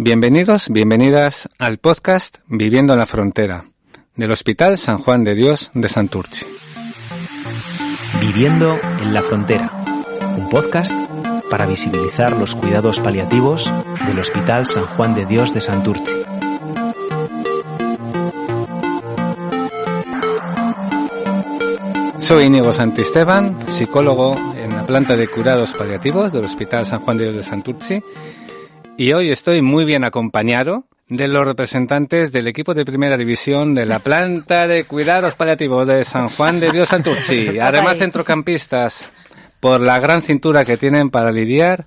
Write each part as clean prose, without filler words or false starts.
Bienvenidos, bienvenidas al podcast Viviendo en la Frontera, del Hospital San Juan de Dios de Santurtzi. Viviendo en la Frontera, un podcast para visibilizar los cuidados paliativos del Hospital San Juan de Dios de Santurtzi. Soy Íñigo Santisteban, psicólogo en la planta de cuidados paliativos del Hospital San Juan de Dios de Santurtzi, y hoy estoy muy bien acompañado de los representantes del equipo de primera división de la planta de cuidados paliativos de San Juan de Dios Santurtzi. Además, centrocampistas, por la gran cintura que tienen para lidiar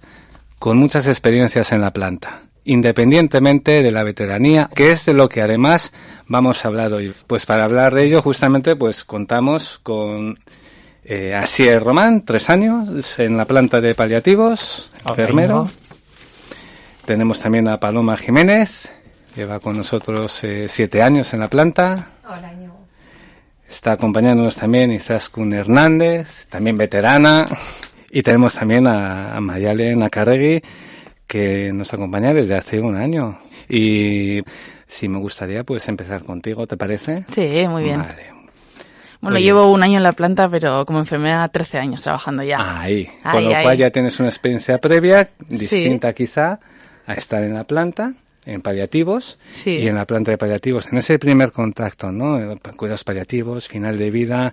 con muchas experiencias en la planta, independientemente de la veteranía, que es de lo que además vamos a hablar hoy. Pues para hablar de ello, justamente, pues contamos con Asier Román, 3 años en la planta de paliativos, enfermero. Tenemos también a Paloma Jiménez, lleva con nosotros 7 años en la planta. Hola, Íñigo. Está acompañándonos también Izaskun Hernández, también veterana. Y tenemos también a Mayalen Akarregui, que nos acompaña desde hace 1 año. Y sí, me gustaría pues empezar contigo, ¿te parece? Sí, muy bien. Vale. Bueno, Oye, llevo 1 año en la planta, pero como enfermera 13 años trabajando ya. Con lo cual ya tienes una experiencia previa, distinta quizá a estar en la planta, en paliativos, y en la planta de paliativos, en ese primer contacto, ¿no? Cuidados paliativos, final de vida.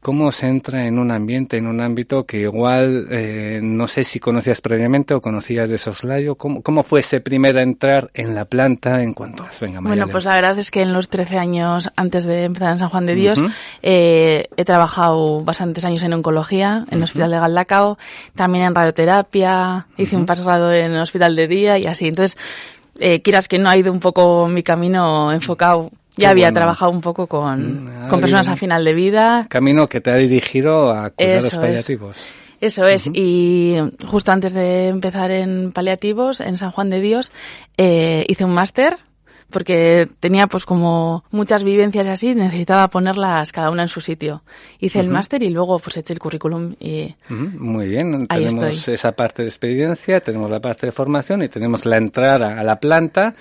¿Cómo se entra en un ambiente, en un ámbito que igual no sé si conocías previamente o conocías de soslayo? ¿Cómo fue ese primer entrar en la planta en cuanto a... Venga, Mayalen. Bueno, pues la verdad es que en los 13 años antes de empezar en San Juan de Dios he trabajado bastantes años en oncología, en el Hospital de Galdacao, también en radioterapia, hice un posgrado en el Hospital de Día y así. Entonces, quieras que no, ha ido un poco mi camino enfocado. Ya había trabajado un poco con personas a final de vida. Camino que te ha dirigido a cuidados paliativos. Eso es, y justo antes de empezar en paliativos, en San Juan de Dios, hice un máster, porque tenía pues como muchas vivencias así, necesitaba ponerlas cada una en su sitio. Hice el máster y luego pues eché el currículum y muy bien, ahí tenemos estoy. Esa parte de experiencia, tenemos la parte de formación y tenemos la entrada a la planta.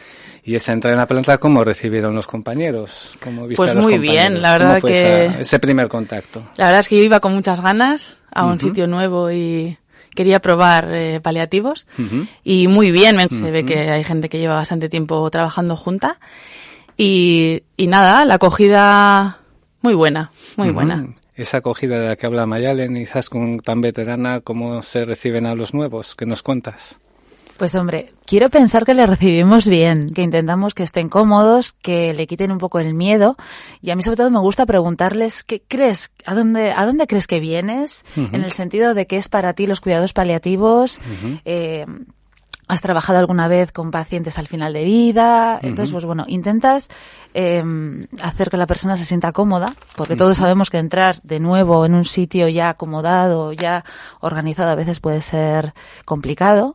Y esa entrada en la planta, ¿cómo recibieron los compañeros? ¿Cómo viste pues a los muy compañeros? bien, la verdad ¿Cómo fue que ese primer contacto? La verdad es que yo iba con muchas ganas a un sitio nuevo y quería probar paliativos y muy bien, se ve que hay gente que lleva bastante tiempo trabajando junta y nada, la acogida muy buena, muy buena. Esa acogida de la que habla Mayalen y Izaskun tan veterana, ¿cómo se reciben a los nuevos? ¿Qué nos cuentas? Pues hombre, quiero pensar que le recibimos bien, que intentamos que estén cómodos, que le quiten un poco el miedo. Y a mí sobre todo me gusta preguntarles, ¿qué crees? ¿A dónde crees que vienes? En el sentido de qué es para ti los cuidados paliativos. ¿Has trabajado alguna vez con pacientes al final de vida? Entonces, pues bueno, intentas hacer que la persona se sienta cómoda, porque todos sabemos que entrar de nuevo en un sitio ya acomodado, ya organizado, a veces puede ser complicado.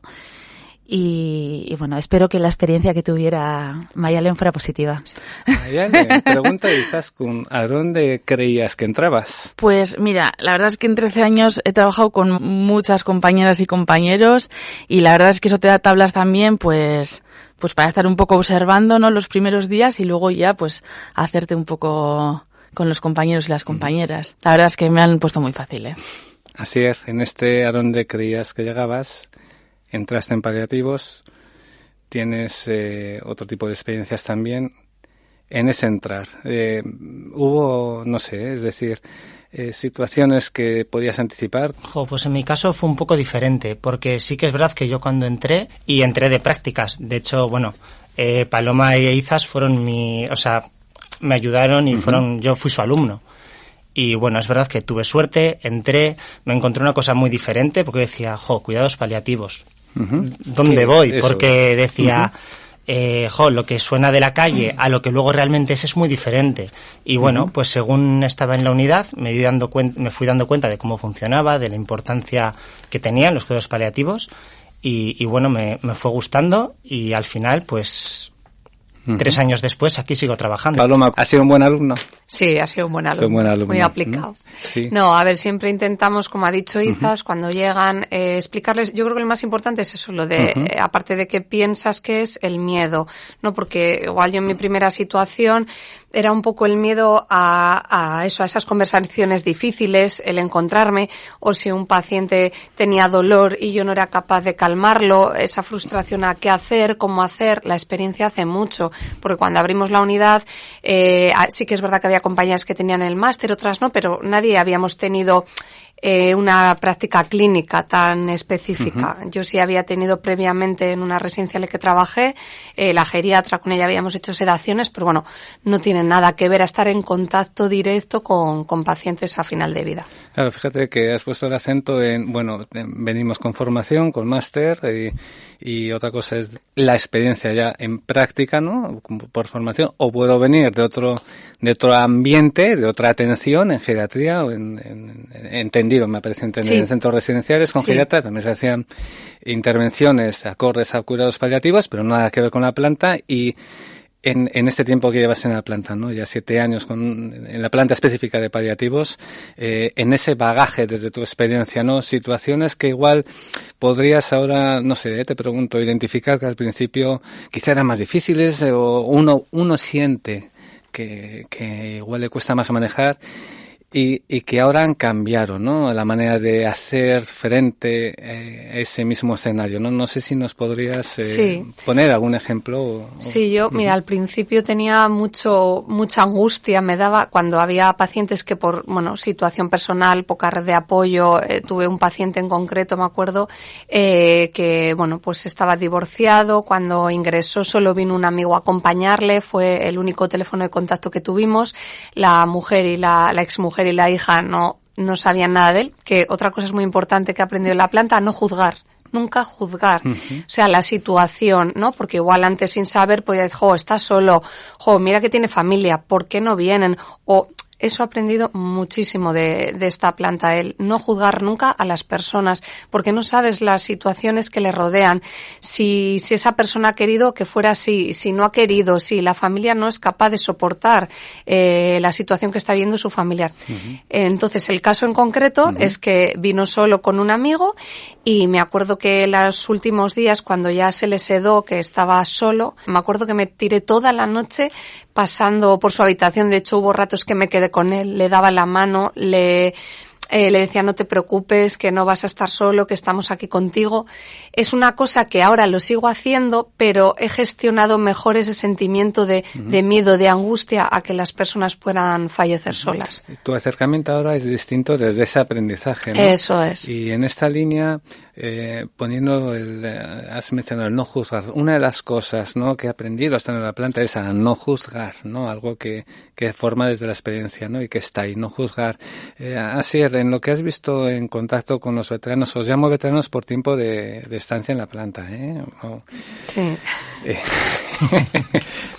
Y bueno, espero que la experiencia que tuviera Mayalen fuera positiva. Mayalen, pregunta de Izaskun, ¿a dónde creías que entrabas? Pues mira, la verdad es que en 13 años he trabajado con muchas compañeras y compañeros y la verdad es que eso te da tablas también, pues para estar un poco observando, ¿no?, los primeros días y luego ya pues hacerte un poco con los compañeros y las compañeras. La verdad es que me han puesto muy fácil, ¿eh? Así es, en ¿a dónde creías que llegabas? Entraste en paliativos, tienes otro tipo de experiencias también. En ese entrar, hubo, no sé, es decir, situaciones que podías anticipar. Pues en mi caso fue un poco diferente, porque sí que es verdad que yo cuando entré de prácticas, de hecho, bueno, Paloma e Izas fueron me ayudaron y yo fui su alumno. Y bueno, es verdad que tuve suerte, entré, me encontré una cosa muy diferente, porque decía, cuidados paliativos. ¿Dónde voy? Porque decía, lo que suena de la calle a lo que luego realmente es muy diferente. Y bueno, pues según estaba en la unidad, me fui dando cuenta de cómo funcionaba, de la importancia que tenían los cuidados paliativos. Y bueno, me fue gustando y al final, pues 3 años después aquí sigo trabajando. Paloma, ¿ha sido un buen alumno? Sí, ha sido un buen alumno, muy aplicado. Sí. No, a ver, siempre intentamos, como ha dicho Izas, cuando llegan, explicarles, yo creo que lo más importante es eso, lo de, aparte de que piensas que es el miedo, ¿no? Porque igual yo en mi primera situación era un poco el miedo a eso, a esas conversaciones difíciles, el encontrarme, o si un paciente tenía dolor y yo no era capaz de calmarlo, esa frustración a qué hacer, cómo hacer, la experiencia hace mucho, porque cuando abrimos la unidad, sí que es verdad que había compañeras que tenían el máster, otras no, pero nadie habíamos tenido una práctica clínica tan específica. Yo sí había tenido previamente en una residencia en la que trabajé, la geriatra, con ella habíamos hecho sedaciones, pero bueno, no tiene nada que ver a estar en contacto directo con pacientes a final de vida. Claro, fíjate que has puesto el acento en, venimos con formación, con máster, y otra cosa es la experiencia ya en práctica, ¿no? Por formación, o puedo venir de otro ambiente, de otra atención en geriatría o entendido, me parece entender, en centros residenciales con geriatra también se hacían intervenciones acordes a cuidados paliativos, pero nada que ver con la planta. Y en este tiempo que llevas en la planta, ¿no? Ya 7 años en la planta específica de paliativos, en ese bagaje desde tu experiencia, ¿no? Situaciones que igual podrías ahora, no sé, te pregunto, identificar que al principio quizá eran más difíciles o uno siente que igual le cuesta más manejar y que ahora han cambiado, ¿no? La manera de hacer frente a ese mismo escenario, ¿no? No sé si nos podrías poner algún ejemplo. Sí, yo, mira, al principio tenía mucha angustia, me daba cuando había pacientes que por, situación personal, poca red de apoyo, tuve un paciente en concreto, me acuerdo, que, pues estaba divorciado, cuando ingresó solo vino un amigo a acompañarle, fue el único teléfono de contacto que tuvimos, la mujer y la exmujer y la hija no sabían nada de él, que otra cosa es muy importante que he aprendido en la planta, no juzgar. Nunca juzgar, o sea, la situación, ¿no? Porque igual antes sin saber podía decir, está solo, mira que tiene familia, ¿por qué no vienen? O eso he aprendido muchísimo de esta planta, el no juzgar nunca a las personas, porque no sabes las situaciones que le rodean, si esa persona ha querido que fuera así, si no ha querido, si la familia no es capaz de soportar la situación que está viendo su familiar. Entonces, el caso en concreto es que vino solo con un amigo y me acuerdo que los últimos días, cuando ya se le sedó que estaba solo, me acuerdo que me tiré toda la noche pasando por su habitación. De hecho, hubo ratos que me quedé con él, le daba la mano, le decía, no te preocupes, que no vas a estar solo, que estamos aquí contigo. Es una cosa que ahora lo sigo haciendo, pero he gestionado mejor ese sentimiento de miedo, de angustia a que las personas puedan fallecer solas. Tu acercamiento ahora es distinto desde ese aprendizaje, ¿no? Eso es. Y en esta línea, poniendo has mencionado el no juzgar. Una de las cosas, ¿no?, que he aprendido estando en la planta es a no juzgar, ¿no? Algo que forma desde la experiencia, ¿no? Y que está ahí, no juzgar. Así en lo que has visto en contacto con los veteranos, os llamo veteranos por tiempo de estancia en la planta, ¿eh? Sí.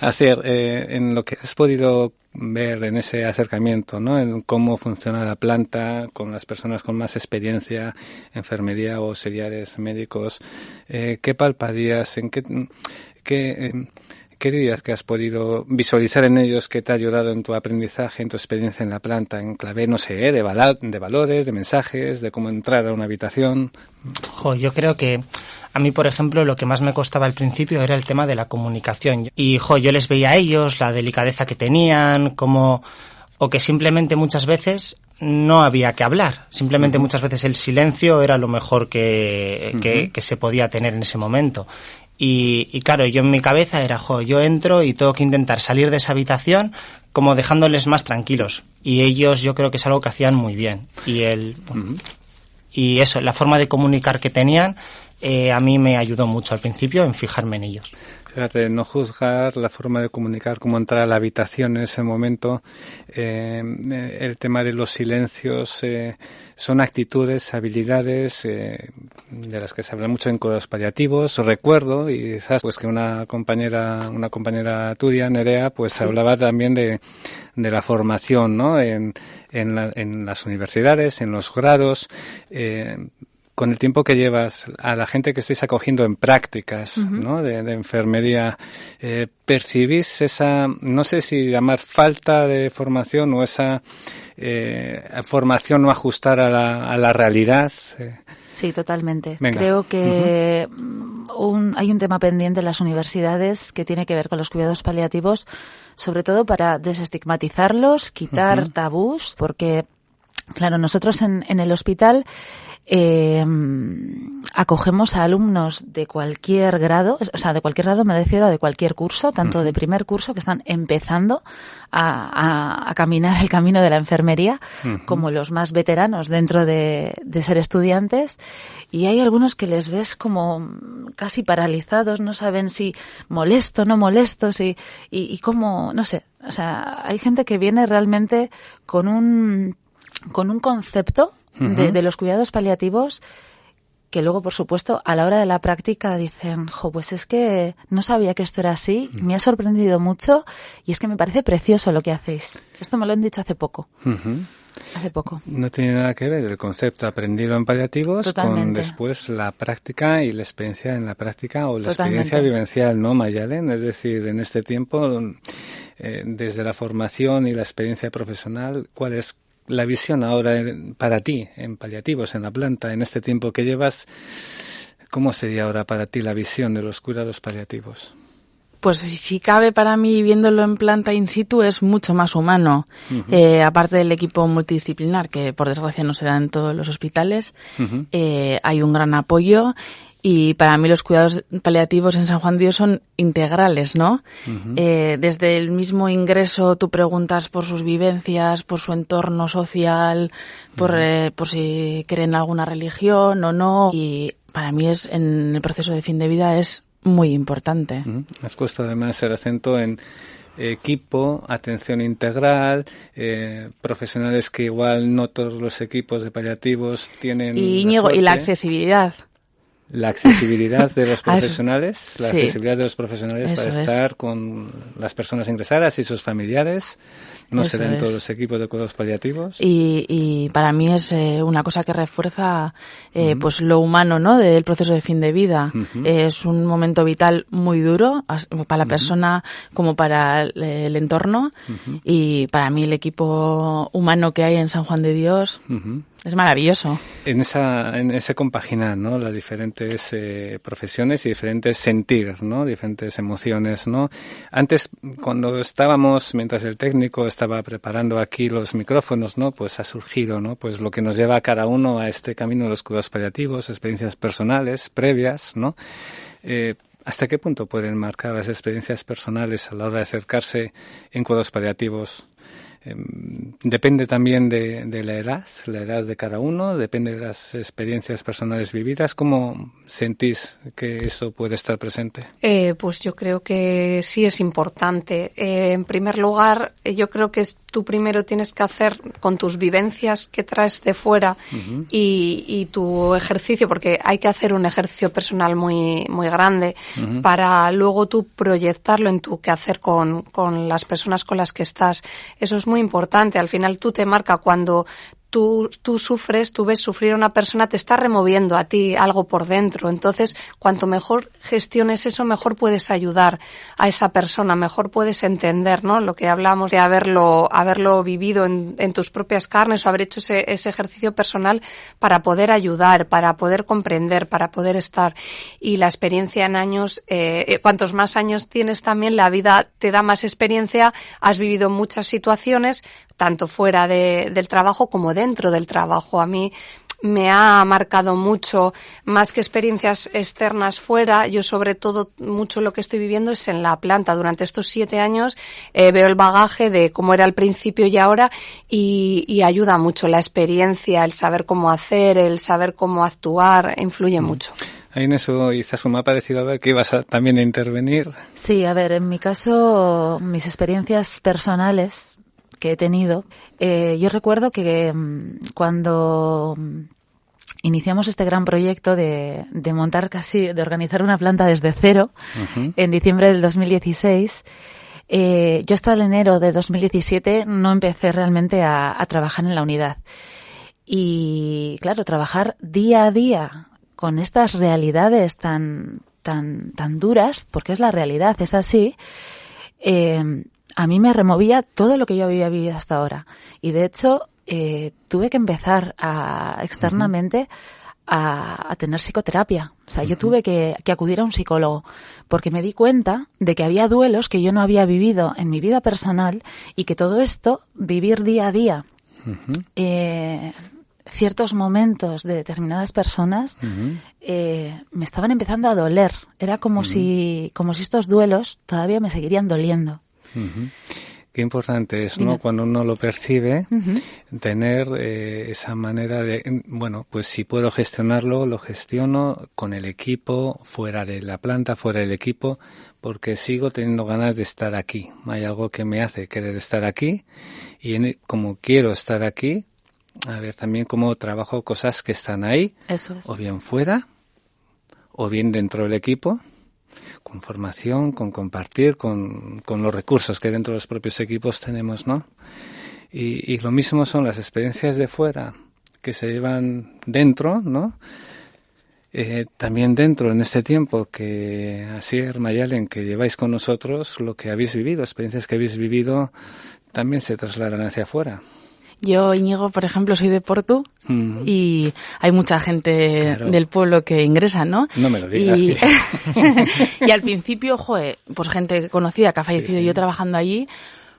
Así en lo que has podido ver en ese acercamiento, ¿no? En cómo funciona la planta con las personas con más experiencia, enfermería o auxiliares médicos, ¿qué palparías? ¿Qué dirías que has podido visualizar en ellos que te ha ayudado en tu aprendizaje, en tu experiencia en la planta, en clave, no sé, de valores, de mensajes, de cómo entrar a una habitación? Yo creo que a mí, por ejemplo, lo que más me costaba al principio era el tema de la comunicación. Y, yo les veía a ellos, la delicadeza que tenían, o que simplemente muchas veces no había que hablar. Simplemente muchas veces el silencio era lo mejor que se podía tener en ese momento. Y claro, yo en mi cabeza era, yo entro y tengo que intentar salir de esa habitación como dejándoles más tranquilos. Y ellos, yo creo que es algo que hacían muy bien. Y eso, la forma de comunicar que tenían, a mí me ayudó mucho al principio en fijarme en ellos. Fíjate, no juzgar, la forma de comunicar, cómo entrar a la habitación en ese momento, el tema de los silencios, son actitudes, habilidades de las que se habla mucho en cuidados paliativos. Recuerdo, y quizás pues que una compañera tuya, Nerea, pues hablaba también de la formación, ¿no? En las universidades, en los grados, con el tiempo que llevas, a la gente que estáis acogiendo en prácticas, Uh-huh. ¿no? de enfermería, ¿percibís esa, no sé si llamar falta de formación o esa formación no ajustar a la realidad? Sí, totalmente. Venga. Creo que hay un tema pendiente en las universidades que tiene que ver con los cuidados paliativos, sobre todo para desestigmatizarlos, quitar Uh-huh. tabús, porque, claro, nosotros en el hospital acogemos a alumnos de cualquier grado, o sea, de cualquier grado me refiero a de cualquier curso, tanto de primer curso que están empezando a caminar el camino de la enfermería, como los más veteranos dentro de ser estudiantes, y hay algunos que les ves como casi paralizados, no saben si molesto, no molesto, y cómo, no sé, o sea, hay gente que viene realmente con un concepto de los cuidados paliativos que luego, por supuesto, a la hora de la práctica dicen, pues es que no sabía que esto era así, me ha sorprendido mucho y es que me parece precioso lo que hacéis. Esto me lo han dicho hace poco. Uh-huh. Hace poco. No tiene nada que ver el concepto aprendido en paliativos con después la práctica y la experiencia en la práctica o la experiencia vivencial, ¿no, Mayalen? Es decir, en este tiempo, desde la formación y la experiencia profesional, ¿cuál es la visión ahora para ti en paliativos, en la planta, en este tiempo que llevas? ¿Cómo sería ahora para ti la visión de los cuidados paliativos? Pues si cabe, para mí, viéndolo en planta in situ, es mucho más humano. Uh-huh. Aparte del equipo multidisciplinar, que por desgracia no se da en todos los hospitales, uh-huh. Hay un gran apoyo. Y para mí los cuidados paliativos en San Juan de Dios son integrales, ¿no? Uh-huh. Desde el mismo ingreso tú preguntas por sus vivencias, por su entorno social, por si creen alguna religión o no. Y para mí en el proceso de fin de vida es muy importante. Uh-huh. Has puesto además el acento en equipo, atención integral, profesionales que igual no todos los equipos de paliativos tienen. Y Íñigo, y la accesibilidad. La accesibilidad de los profesionales, la sí. accesibilidad de los profesionales eso para estar con las personas ingresadas y sus familiares. No se da en todos los equipos de cuidados paliativos. Y para mí es una cosa que refuerza pues lo humano, ¿no? Del proceso de fin de vida. Uh-huh. Es un momento vital muy duro para la persona como para el entorno. Uh-huh. Y para mí el equipo humano que hay en San Juan de Dios es maravilloso. En ese compaginar, ¿no? Las diferentes profesiones y diferentes sentir, ¿no? Diferentes emociones, ¿no? Antes, cuando estábamos, mientras el técnico estaba preparando aquí los micrófonos, ¿no? Pues ha surgido, ¿no? Pues lo que nos lleva a cada uno a este camino de los cuidados paliativos, experiencias personales, previas, ¿no? ¿Hasta qué punto pueden marcar las experiencias personales a la hora de acercarse en cuidados paliativos? Depende también de la edad de cada uno, depende de las experiencias personales vividas. ¿Cómo sentís que eso puede estar presente? Pues yo creo que sí es importante. En primer lugar, yo creo que tú primero tienes que hacer con tus vivencias que traes de fuera uh-huh. y tu ejercicio, porque hay que hacer un ejercicio personal muy, muy grande uh-huh. para luego tú proyectarlo en tu quehacer con las personas con las que estás. Eso es muy importante. Al final tú te marca cuando tú sufres, tú ves sufrir a una persona, te está removiendo a ti algo por dentro. Entonces, cuanto mejor gestiones eso, mejor puedes ayudar a esa persona, mejor puedes entender, ¿no? Lo que hablamos de haberlo vivido en tus propias carnes o haber hecho ese ejercicio personal para poder ayudar, para poder comprender, para poder estar. Y la experiencia en años, cuantos más años tienes también, la vida te da más experiencia, has vivido muchas situaciones, tanto fuera del trabajo como dentro del trabajo. A mí me ha marcado mucho, más que experiencias externas fuera. Yo sobre todo mucho lo que estoy viviendo es en la planta. Durante estos 7 años veo el bagaje de cómo era al principio y ahora y ayuda mucho la experiencia, el saber cómo hacer, el saber cómo actuar, influye mucho. Ahí en eso, Izaskun, me ha parecido ver que ibas también a intervenir. Sí, a ver, en mi caso, mis experiencias personales que he tenido, yo recuerdo que cuando iniciamos este gran proyecto de montar de organizar una planta desde cero, uh-huh. en diciembre del 2016, yo hasta el enero de 2017 no empecé realmente a trabajar en la unidad. Y claro, trabajar día a día con estas realidades tan duras, porque es la realidad, es así, a mí me removía todo lo que yo había vivido hasta ahora. Y de hecho, tuve que empezar externamente a tener psicoterapia. O sea, yo tuve que acudir a un psicólogo porque me di cuenta de que había duelos que yo no había vivido en mi vida personal y que todo esto, vivir día a día, ciertos momentos de determinadas personas, me estaban empezando a doler. Era como si estos duelos todavía me seguirían doliendo. Qué importante es, ¿no? Cuando uno lo percibe, tener esa manera de, bueno, pues si puedo gestionarlo, lo gestiono con el equipo, fuera de la planta, fuera del equipo, porque sigo teniendo ganas de estar aquí. Hay algo que me hace querer estar aquí y como quiero estar aquí, a ver también cómo trabajo cosas que están ahí, Eso es. o bien fuera, o bien dentro del equipo, con formación, con compartir, con los recursos que dentro de los propios equipos tenemos, ¿no? Y lo mismo son las experiencias de fuera que se llevan dentro, ¿no? También dentro, en este tiempo que Asier, Mayalen, que lleváis con nosotros, lo que habéis vivido, experiencias que habéis vivido, también se trasladan hacia afuera. Yo, Íñigo, por ejemplo, soy de Portu y hay mucha gente del pueblo que ingresa, ¿no? No me lo digas. Y al principio, pues gente conocida que ha fallecido, yo trabajando allí,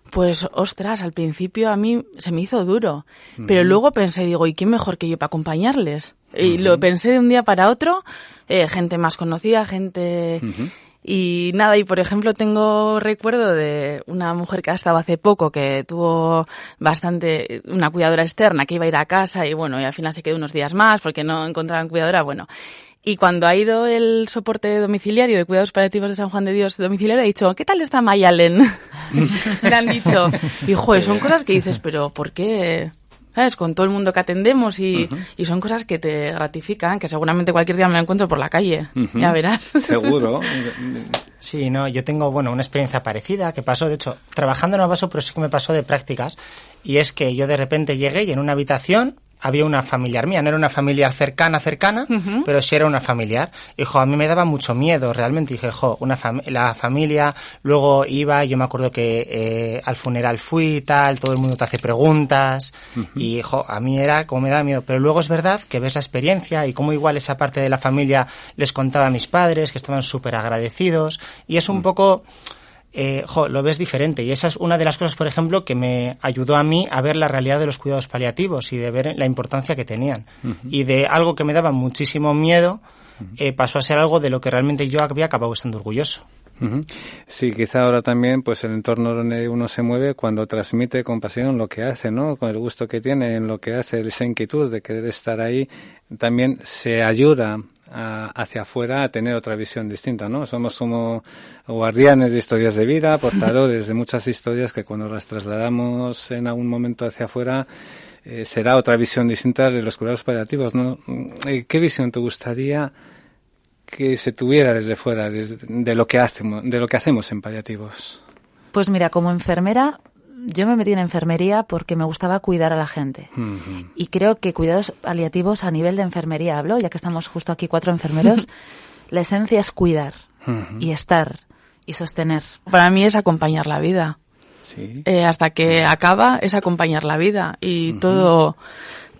pues ostras, al principio a mí se me hizo duro. Pero luego pensé, digo, ¿y quién mejor que yo para acompañarles? Y lo pensé de un día para otro, gente más conocida, gente... Y nada, y por ejemplo tengo recuerdo de una mujer que ha estado hace poco que tuvo una cuidadora externa que iba a ir a casa y bueno, y al final se quedó unos días más porque no encontraban cuidadora, bueno. Y cuando ha ido el soporte domiciliario de cuidados paliativos de San Juan de Dios domiciliario, ha dicho, ¿qué tal está Mayalen? Le han dicho, y son cosas que dices, pero ¿por qué...? ¿Sabes? Con todo el mundo que atendemos y son cosas que te gratifican, que seguramente cualquier día me la encuentro por la calle. Ya verás. Seguro. Sí, no, yo tengo, una experiencia parecida que pasó, de hecho, trabajando no me pasó, pero sí que me pasó de prácticas, y es que yo de repente llegué y en una habitación había una familiar mía, no era una familiar cercana, pero sí era una familiar. Y, a mí me daba mucho miedo, realmente. Dije, la familia, luego iba, yo me acuerdo que al funeral fui y tal, todo el mundo te hace preguntas, y, a mí era como me daba miedo. Pero luego es verdad que ves la experiencia y cómo igual esa parte de la familia les contaba a mis padres, que estaban súper agradecidos, y es un poco... lo ves diferente, y esa es una de las cosas, por ejemplo, que me ayudó a mí a ver la realidad de los cuidados paliativos y de ver la importancia que tenían. Y de algo que me daba muchísimo miedo, pasó a ser algo de lo que realmente yo había acabado estando orgulloso. Sí, quizá ahora también, pues el entorno donde uno se mueve, cuando transmite con pasión lo que hace, ¿no? Con el gusto que tiene en lo que hace, esa inquietud de querer estar ahí, también se ayuda hacia afuera a tener otra visión distinta, ¿no? Somos como guardianes de historias de vida, portadores de muchas historias que cuando las trasladamos en algún momento hacia afuera, será otra visión distinta de los cuidados paliativos, ¿no? ¿Qué visión te gustaría que se tuviera desde fuera, de lo que hacemos en paliativos? Pues mira, como enfermera, yo me metí en enfermería porque me gustaba cuidar a la gente. Y creo que cuidados paliativos a nivel de enfermería hablo, ya que estamos justo aquí 4 enfermeros, la esencia es cuidar y estar y sostener. Para mí es acompañar la vida. Sí. Hasta que acaba es acompañar la vida y todo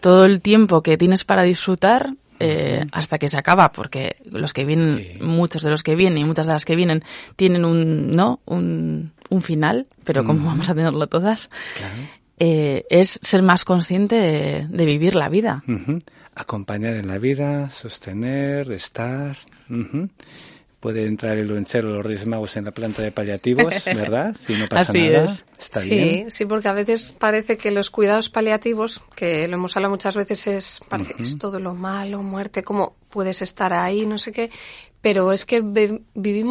el tiempo que tienes para disfrutar hasta que se acaba, porque los que vienen, muchos de los que vienen y muchas de las que vienen tienen un final, pero como vamos a tenerlo todas, es ser más consciente de vivir la vida. Acompañar en la vida, sostener, estar. Puede entrar el lonchero, los Reyes Magos en la planta de paliativos, ¿verdad? Si no pasa Así nada, es. Está bien. Sí, porque a veces parece que los cuidados paliativos, que lo hemos hablado muchas veces, parece que es todo lo malo, muerte, cómo puedes estar ahí, no sé qué, pero es que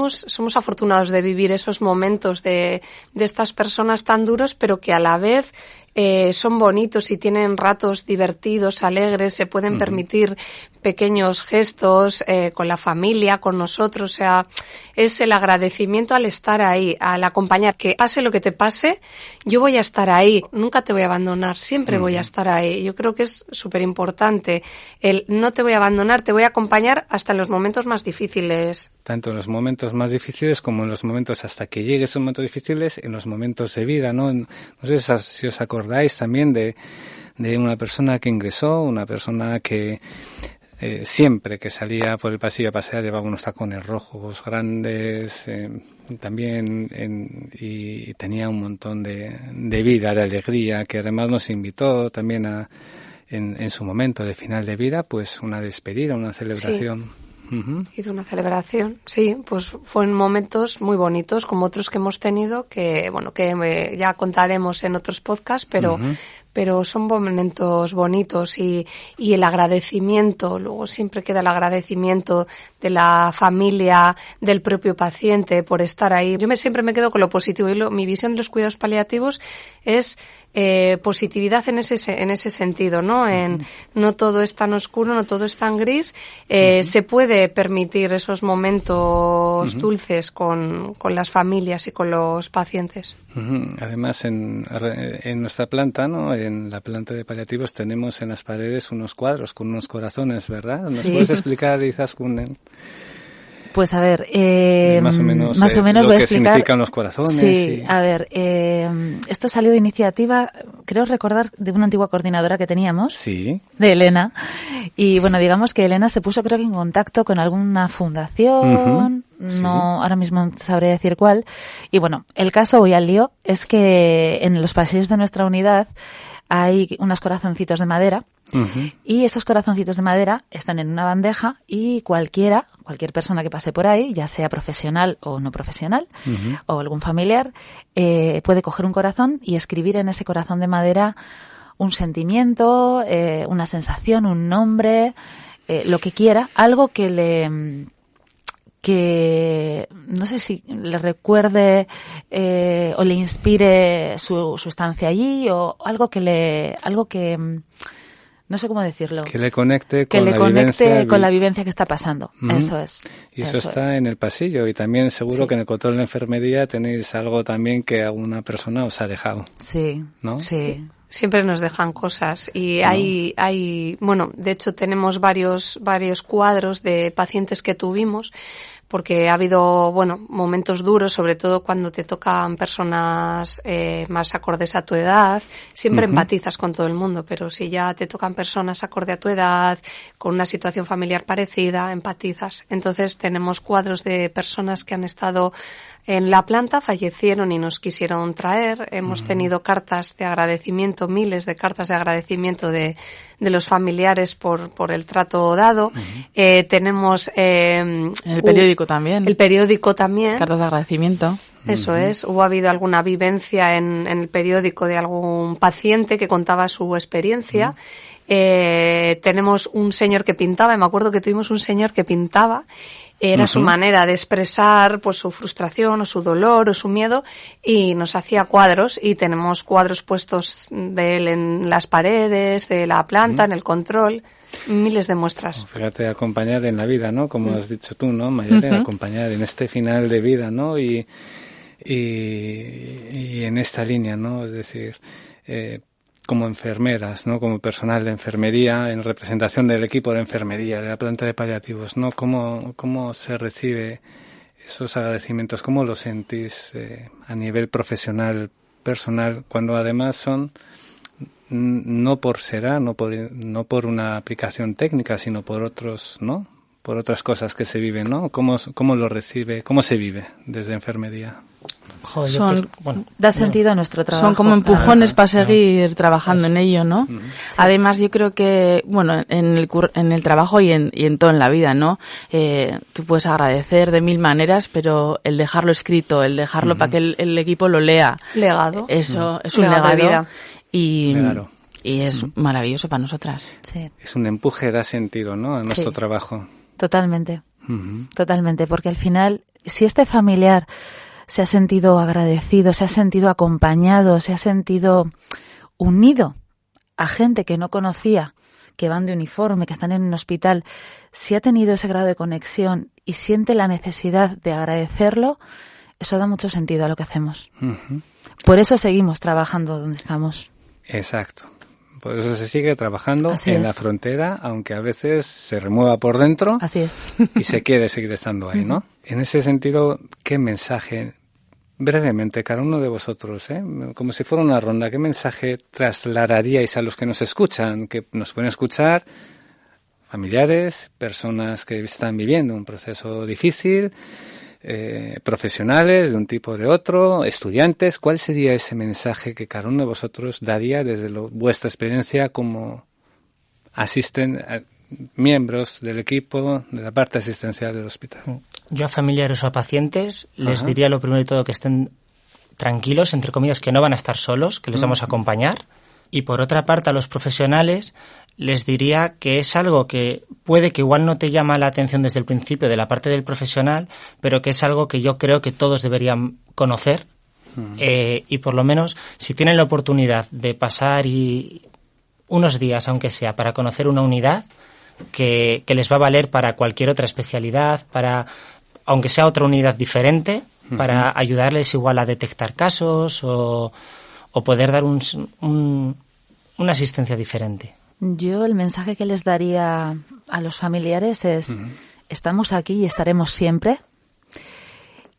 somos afortunados de vivir esos momentos de estas personas tan duros, pero que a la vez son bonitos y tienen ratos divertidos, alegres, se pueden permitir pequeños gestos con la familia, con nosotros, o sea, es el agradecimiento al estar ahí, al acompañar, que pase lo que te pase, yo voy a estar ahí, nunca te voy a abandonar, siempre voy a estar ahí. Yo creo que es súper importante el no te voy a abandonar, te voy a acompañar hasta en los momentos más difíciles. Tanto en los momentos más difíciles como en los momentos hasta que llegue esos momentos difíciles, en los momentos de vida, ¿no? No sé si os acordáis también de una persona que ingresó, una persona que siempre que salía por el pasillo a pasear llevaba unos tacones rojos grandes, también y tenía un montón de vida, de alegría, que además nos invitó también en su momento de final de vida, pues una despedida, una celebración. Sí. Hizo una celebración, sí, pues fue en momentos muy bonitos, como otros que hemos tenido, que bueno, que ya contaremos en otros podcasts, pero son momentos bonitos y el agradecimiento, luego siempre queda el agradecimiento de la familia, del propio paciente por estar ahí. Yo siempre me quedo con lo positivo y mi visión de los cuidados paliativos es positividad en ese sentido, ¿no? No todo es tan oscuro, no todo es tan gris, se puede permitir esos momentos dulces con las familias y con los pacientes. Además, en nuestra planta, ¿no? En la planta de paliativos tenemos en las paredes unos cuadros con unos corazones, ¿verdad? ¿Nos puedes explicar, Izaskun? Pues a ver, más o menos lo voy a explicar. Que significan los corazones. Sí, a ver, esto salió de iniciativa, creo recordar, de una antigua coordinadora que teníamos, sí, de Elena. Y bueno, digamos que Elena se puso creo que en contacto con alguna fundación, no, ahora mismo sabré decir cuál. Y bueno, el caso, voy al lío, es que en los pasillos de nuestra unidad hay unos corazoncitos de madera. Y esos corazoncitos de madera están en una bandeja y cualquier persona que pase por ahí, ya sea profesional o no profesional, o algún familiar, puede coger un corazón y escribir en ese corazón de madera un sentimiento, una sensación, un nombre, lo que quiera, algo que no sé si le recuerde o le inspire su estancia allí, o algo que no sé cómo decirlo. Que le conecte con la vivencia que está pasando. Eso es. Y eso está en el pasillo. Y también seguro que en el control de enfermería tenéis algo también que alguna persona os ha dejado. Sí. ¿No? Sí. Siempre nos dejan cosas y hay, bueno, de hecho tenemos varios cuadros de pacientes que tuvimos, porque ha habido, bueno, momentos duros, sobre todo cuando te tocan personas más acordes a tu edad. Siempre empatizas con todo el mundo, pero si ya te tocan personas acorde a tu edad, con una situación familiar parecida, empatizas. Entonces tenemos cuadros de personas que han estado en la planta, fallecieron y nos quisieron traer. Hemos tenido cartas de agradecimiento, miles de cartas de agradecimiento de los familiares por el trato dado. Tenemos en el periódico también. El periódico también. Cartas de agradecimiento. Eso es. Hubo habido alguna vivencia en el periódico de algún paciente que contaba su experiencia. Tenemos un señor que pintaba, y me acuerdo que tuvimos un señor que pintaba. Era su manera de expresar pues su frustración o su dolor o su miedo, y nos hacía cuadros, y tenemos cuadros puestos de él en las paredes de la planta, en el control, miles de muestras. Fíjate, acompañar en la vida, ¿no? Como has dicho tú, ¿no, Mayalen? Acompañar en este final de vida, ¿no? Y en esta línea, ¿no? Es decir, como enfermeras, ¿no? Como personal de enfermería, en representación del equipo de enfermería, de la planta de paliativos, ¿no? ¿Cómo se recibe esos agradecimientos? ¿Cómo los sentís a nivel profesional, personal, cuando además son no por por una aplicación técnica, sino por otros, ¿no? Por otras cosas que se viven, ¿no? ¿Cómo lo recibe? ¿Cómo se vive desde enfermería? Joder, da sentido a nuestro trabajo. Son como empujones para seguir trabajando en ello, ¿no? Sí. Además, yo creo que, bueno, en el trabajo y en todo en la vida, ¿no? Tú puedes agradecer de mil maneras, pero el dejarlo escrito, el dejarlo para que el equipo lo lea. Legado. Eso es un legado de vida. Y es maravilloso para nosotras. Sí. Es un empuje, da sentido, ¿no? A nuestro trabajo. Totalmente. Totalmente, porque al final, si este familiar se ha sentido agradecido, se ha sentido acompañado, se ha sentido unido a gente que no conocía, que van de uniforme, que están en un hospital, si ha tenido ese grado de conexión y siente la necesidad de agradecerlo, eso da mucho sentido a lo que hacemos. Uh-huh. Por eso seguimos trabajando donde estamos. Exacto. Por eso se sigue trabajando en la frontera, aunque a veces se remueva por dentro. Así es. Y se quiere seguir estando ahí, ¿no? En ese sentido, ¿qué mensaje, brevemente, cada uno de vosotros, como si fuera una ronda, qué mensaje trasladaríais a los que nos escuchan, que nos pueden escuchar, familiares, personas que están viviendo un proceso difícil, profesionales de un tipo o de otro, estudiantes? ¿Cuál sería ese mensaje que cada uno de vosotros daría desde vuestra experiencia como miembros del equipo de la parte asistencial del hospital? Yo a familiares o a pacientes les diría lo primero de todo que estén tranquilos, entre comillas, que no van a estar solos, que les vamos a acompañar. Y por otra parte a los profesionales les diría que es algo que puede que igual no te llama la atención desde el principio de la parte del profesional, pero que es algo que yo creo que todos deberían conocer. Y por lo menos si tienen la oportunidad de pasar unos días, aunque sea, para conocer una unidad que les va a valer para cualquier otra especialidad, aunque sea otra unidad diferente, para ayudarles igual a detectar casos o poder dar una asistencia diferente. Yo el mensaje que les daría a los familiares es estamos aquí y estaremos siempre.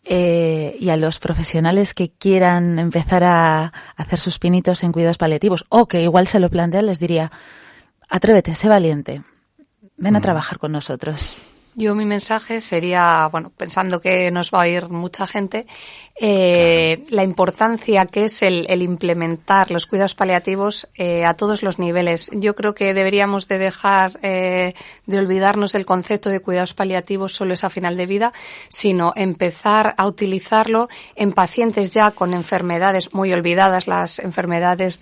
Y a los profesionales que quieran empezar a hacer sus pinitos en cuidados paliativos o que igual se lo plantean, les diría atrévete, sé valiente, ven a trabajar con nosotros. Yo mi mensaje sería, pensando que nos va a oír mucha gente, la importancia que es el implementar los cuidados paliativos a todos los niveles. Yo creo que deberíamos de dejar de olvidarnos del concepto de cuidados paliativos solo es a final de vida, sino empezar a utilizarlo en pacientes ya con enfermedades muy olvidadas, las enfermedades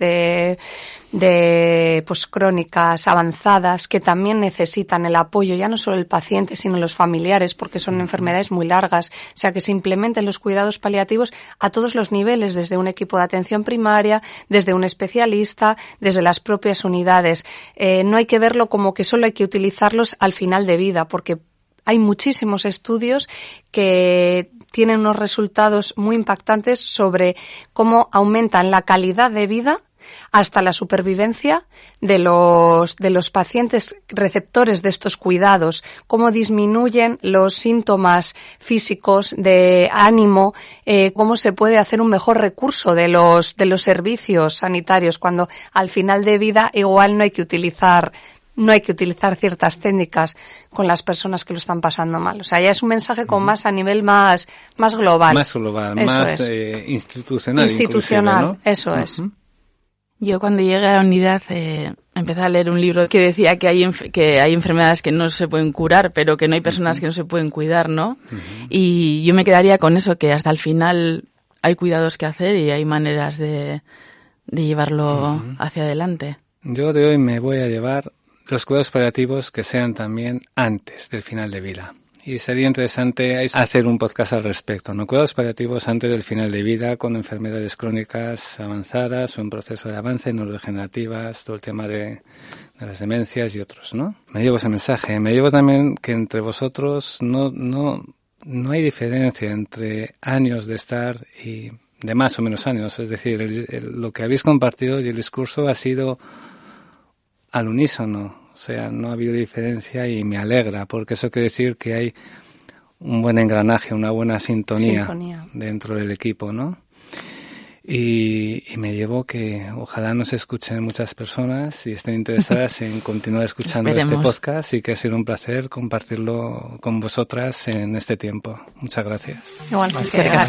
pues crónicas avanzadas, que también necesitan el apoyo ya no solo el paciente sino los familiares, porque son enfermedades muy largas. O sea, que se implementen los cuidados paliativos a todos los niveles, desde un equipo de atención primaria, desde un especialista, desde las propias unidades. No hay que verlo como que solo hay que utilizarlos al final de vida, porque hay muchísimos estudios que tienen unos resultados muy impactantes sobre cómo aumentan la calidad de vida hasta la supervivencia de los pacientes receptores de estos cuidados, cómo disminuyen los síntomas físicos de ánimo, cómo se puede hacer un mejor recurso de los servicios sanitarios, cuando al final de vida igual no hay que utilizar ciertas técnicas con las personas que lo están pasando mal. O sea, ya es un mensaje con más a nivel más global. Más global, eso más institucional. Institucional, ¿no? Eso es. Yo cuando llegué a la unidad empecé a leer un libro que decía que hay enfermedades que no se pueden curar, pero que no hay personas que no se pueden cuidar, ¿no? Y yo me quedaría con eso, que hasta el final hay cuidados que hacer y hay maneras de llevarlo hacia adelante. Yo de hoy me voy a llevar los cuidados paliativos que sean también antes del final de vida. Y sería interesante hacer un podcast al respecto, ¿no? Cuidados paliativos antes del final de vida con enfermedades crónicas avanzadas o en proceso de avance, neurodegenerativas, todo el tema de las demencias y otros, ¿no? Me llevo ese mensaje. Me llevo también que entre vosotros no hay diferencia entre años de estar y de más o menos años. Es decir, lo que habéis compartido y el discurso ha sido al unísono. O sea, no ha habido diferencia y me alegra, porque eso quiere decir que hay un buen engranaje, una buena sintonía dentro del equipo, ¿no? Y me llevo que ojalá nos escuchen muchas personas y estén interesadas en continuar escuchando este podcast, y que ha sido un placer compartirlo con vosotras en este tiempo. Muchas gracias. Igual, gracias.